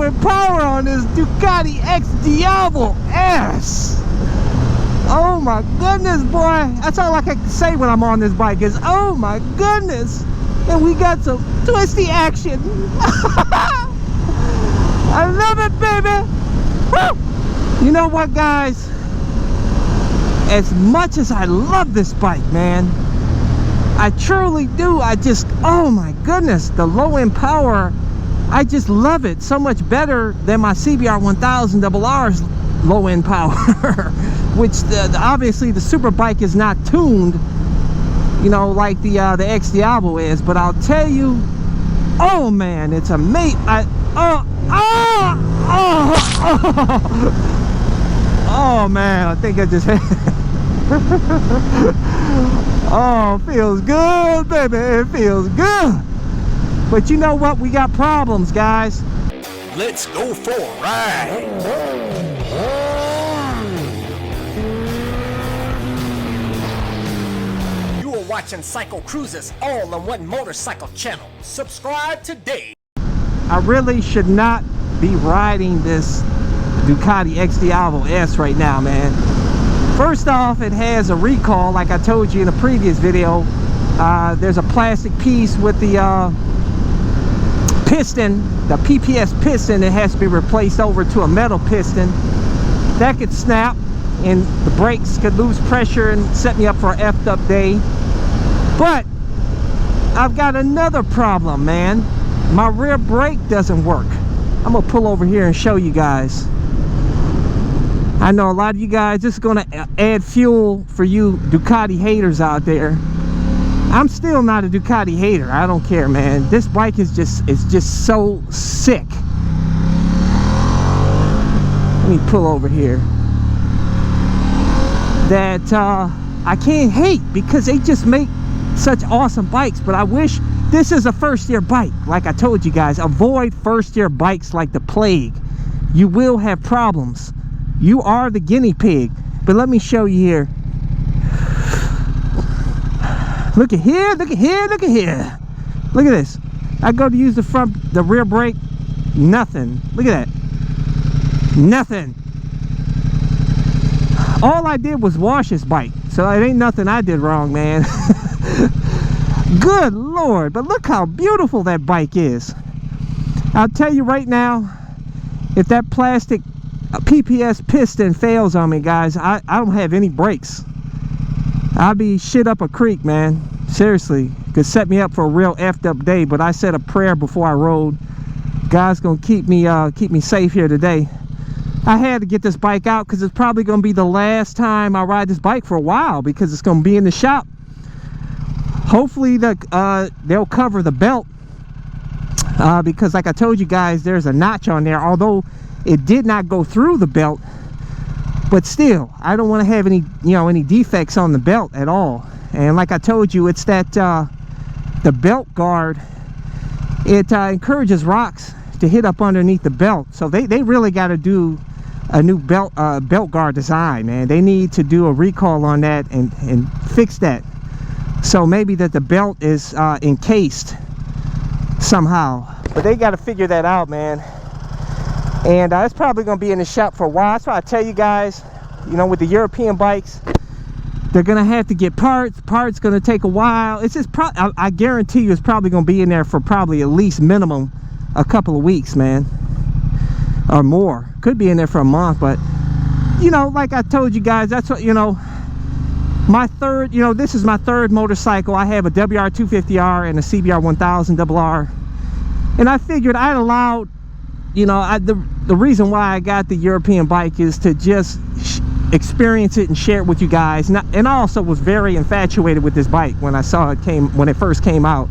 low-end power on this Ducati XDiavel S. Oh my goodness, boy. That's all I can say when I'm on this bike is, oh my goodness. And we got some twisty action. I love it, baby. Woo! You know what, guys? As much as I love this bike, man, I truly do. I just, oh my goodness, the low-end power, I just love it so much better than my CBR 1000 RR's low-end power, which obviously the super bike is not tuned, you know, like the XDiavel is. But I'll tell you, oh man, it's amazing. Oh man, I think I just had oh, feels good, baby. It feels good. But you know what? We got problems, guys. Let's go for a ride. You are watching CycleCruza's all-in-one motorcycle channel. Subscribe today. I really should not be riding this Ducati XDiavel S right now, man. First off, it has a recall, like I told you in a previous video. There's a plastic piece with the piston, the PPS piston. It has to be replaced over to a metal piston. That could snap and the brakes could lose pressure and set me up for an effed up day. But I've got another problem, man. My rear brake doesn't work. I'm gonna pull over here and show you guys. I know a lot of you guys, this is gonna add fuel for you Ducati haters out there. I'm still not a Ducati hater. I don't care, man. This bike is just so sick. Let me pull over here. That I can't hate, because they just make such awesome bikes. But I wish, this is a first-year bike. Like I told you guys, avoid first-year bikes like the plague. You will have problems. You are the guinea pig. But let me show you here. Look at here, look at here, look at here. Look at this. I go to use the rear brake, nothing. Look at that. Nothing. All I did was wash this bike, so it ain't nothing I did wrong, man. Good Lord, but look how beautiful that bike is. I'll tell you right now, if that plastic PPS piston fails on me, guys, I don't have any brakes. I'll be shit up a creek, man. Seriously, could set me up for a real effed up day. But I said a prayer before I rode. God's gonna keep me safe here today. I had to get this bike out because it's probably gonna be the last time I ride this bike for a while, because it's gonna be in the shop. Hopefully they'll cover the belt, because like I told you guys, there's a notch on there, although it did not go through the belt. But still, I don't want to have any, any defects on the belt at all. And like I told you, it's that the belt guard, it encourages rocks to hit up underneath the belt. So they really got to do a new belt guard design, man. They need to do a recall on that and fix that. So maybe that the belt is encased somehow. But they got to figure that out, man. And it's probably going to be in the shop for a while. That's why I tell you guys, with the European bikes, they're going to have to get parts. Parts going to take a while. It's just, I guarantee you, it's probably going to be in there for probably at least minimum a couple of weeks, man, or more. Could be in there for a month. But like I told you guys, that's what, my third, this is my third motorcycle. I have a WR250R and a CBR 1000 RR, and I figured I'd allowed, the reason why I got the European bike is to just experience it and share it with you guys. And I also was very infatuated with this bike when I saw it when it first came out.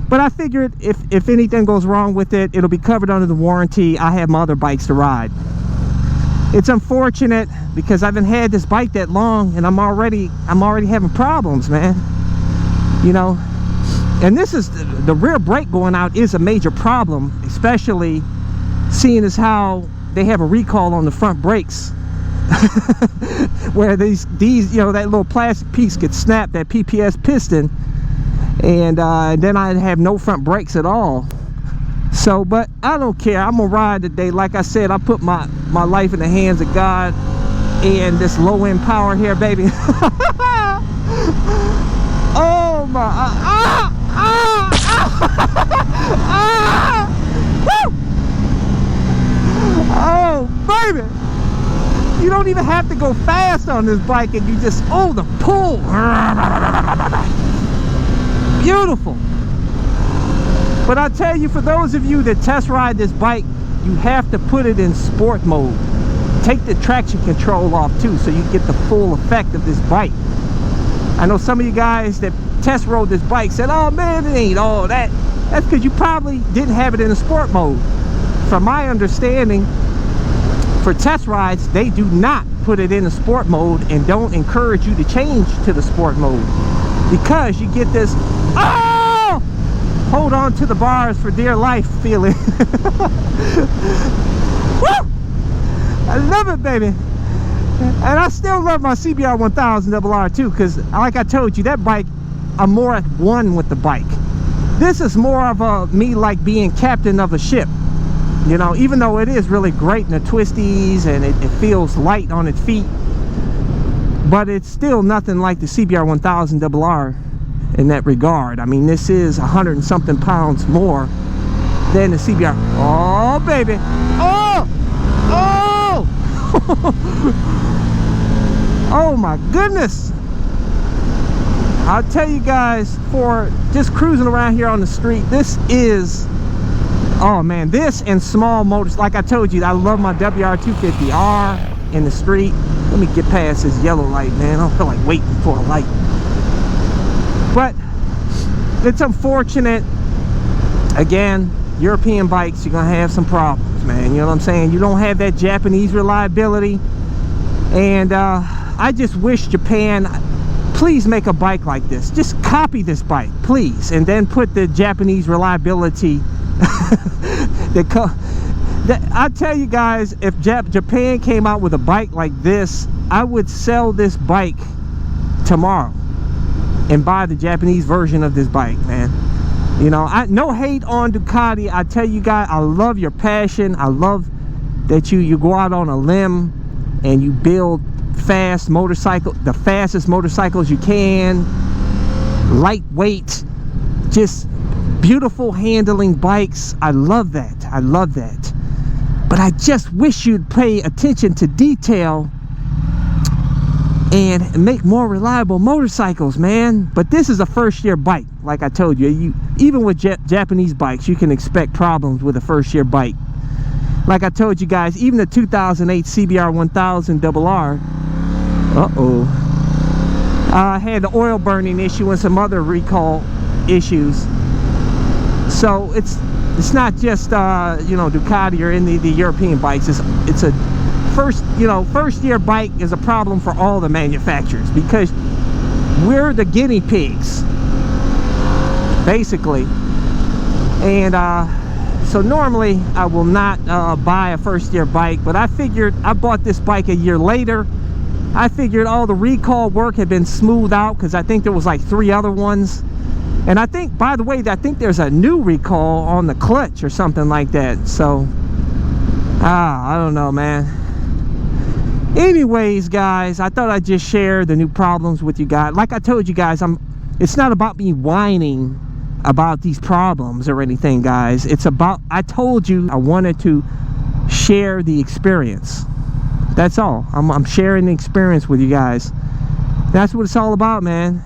But I figured if anything goes wrong with it, it'll be covered under the warranty. I have my other bikes to ride. It's unfortunate because I haven't had this bike that long, and I'm already having problems, man. And this is the rear brake going out is a major problem, especially seeing as how they have a recall on the front brakes. Where these that little plastic piece could snap that PPS piston, and then I'd have no front brakes at all. So, but I don't care. I'm gonna ride today. Like I said, I put my life in the hands of God and this low-end power here, baby. Oh my! Woo! Oh baby! You don't even have to go fast on this bike, and you just the pull. Beautiful. But I tell you, for those of you that test ride this bike, you have to put it in sport mode. Take the traction control off too, so you get the full effect of this bike. I know some of you guys that test rode this bike said, oh man, it ain't all that. That's because you probably didn't have it in a sport mode. From my understanding, for test rides, they do not put it in a sport mode and don't encourage you to change to the sport mode, because you get this hold on to the bars for dear life feeling. Woo! I love it, baby. And I still love my CBR 1000RR too, because like I told you, that bike, I'm more at one with the bike. This is more of me like being captain of a ship. You know, even though it is really great in the twisties and it feels light on its feet, but it's still nothing like the CBR 1000RR in that regard. I mean, this is 100 and something pounds more than the CBR. Oh baby, oh my goodness. I'll tell you guys, for just cruising around here on the street, this is, oh man, this and small motors. Like I told you, I love my WR250R in the street. Let me get past this yellow light, man. I don't feel like waiting for a light. But it's unfortunate. Again, European bikes, you're gonna have some problems, man. You know what I'm saying? You don't have that Japanese reliability. And I just wish Japan, please make a bike like this. Just copy this bike, please, and then put the Japanese reliability. I tell you guys, if Japan came out with a bike like this, I would sell this bike tomorrow and buy the Japanese version of this bike, man. You know, no hate on Ducati. I tell you guys, I love your passion. I love that you go out on a limb and you build fast motorcycle, the fastest motorcycles you can, lightweight, just beautiful handling bikes. I love that. I love that. But I just wish you'd pay attention to detail and make more reliable motorcycles, man. But this is a first-year bike. Like I told you, even with Japanese bikes, you can expect problems with a first-year bike. Like I told you guys, even the 2008 CBR 1000RR, had the oil burning issue and some other recall issues. So it's not just you know, Ducati or any of the European bikes. It's a first year bike is a problem for all the manufacturers, because we're the guinea pigs basically. And so normally I will not buy a first year bike, but I figured, I bought this bike a year later. I figured all the recall work had been smoothed out, because I think there was like 3 other ones. And I think, by the way, I think there's a new recall on the clutch or something like that. So I don't know, man. Anyways, guys, I thought I'd just share the new problems with you guys. Like I told you guys, it's not about me whining about these problems or anything, guys. It's about, I told you I wanted to share the experience. That's all. I'm sharing the experience with you guys. That's what it's all about, man.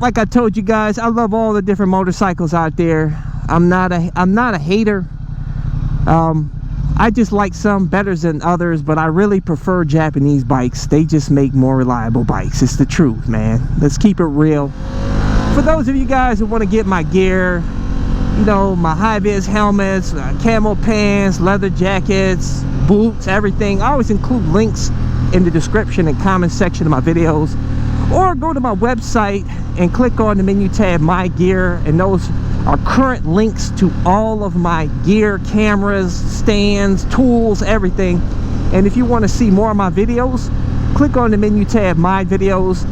Like I told you guys, I love all the different motorcycles out there. I'm not a hater. I just like some better than others, but I really prefer Japanese bikes. They just make more reliable bikes. It's the truth, man. Let's keep it real. For those of you guys who want to get my gear, you know, my high-vis helmets, camo pants, leather jackets, boots, everything, I always include links in the description and comment section of my videos. Or go to my website and click on the menu tab, My Gear, and those are current links to all of my gear, cameras, stands, tools, everything. And if you want to see more of my videos, click on the menu tab, My Videos,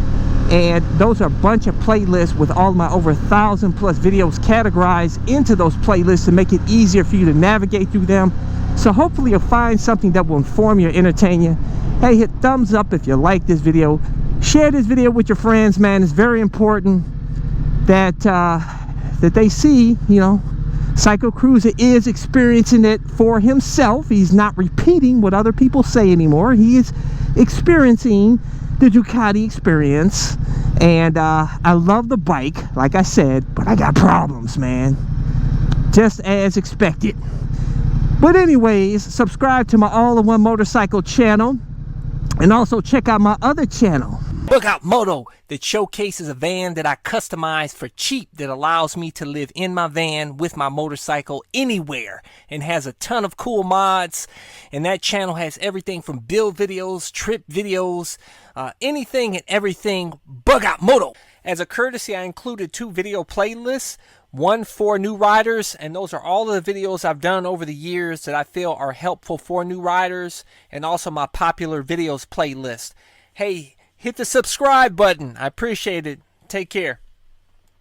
And those are a bunch of playlists with all my over 1,000 plus videos categorized into those playlists to make it easier for you to navigate through them. So hopefully you'll find something that will inform you or entertain you. Hey, hit thumbs up if you like this video. Share this video with your friends, man. It's very important that that they see, you know, CycleCruza is experiencing it for himself. He's not repeating what other people say anymore. He is experiencing the Ducati experience. And I love the bike, like I said, but I got problems, man. Just as expected. But anyways, subscribe to my all-in-one motorcycle channel. And also check out my other channel. Look out Moto, that showcases a van that I customized for cheap that allows me to live in my van with my motorcycle anywhere and has a ton of cool mods. And that channel has everything from build videos, trip videos, anything and everything. Bug out Moto. As a courtesy, I included 2 video playlists, one for new riders, and those are all of the videos I've done over the years that I feel are helpful for new riders, and also my popular videos playlist. Hey, hit the subscribe button. I appreciate it. Take care.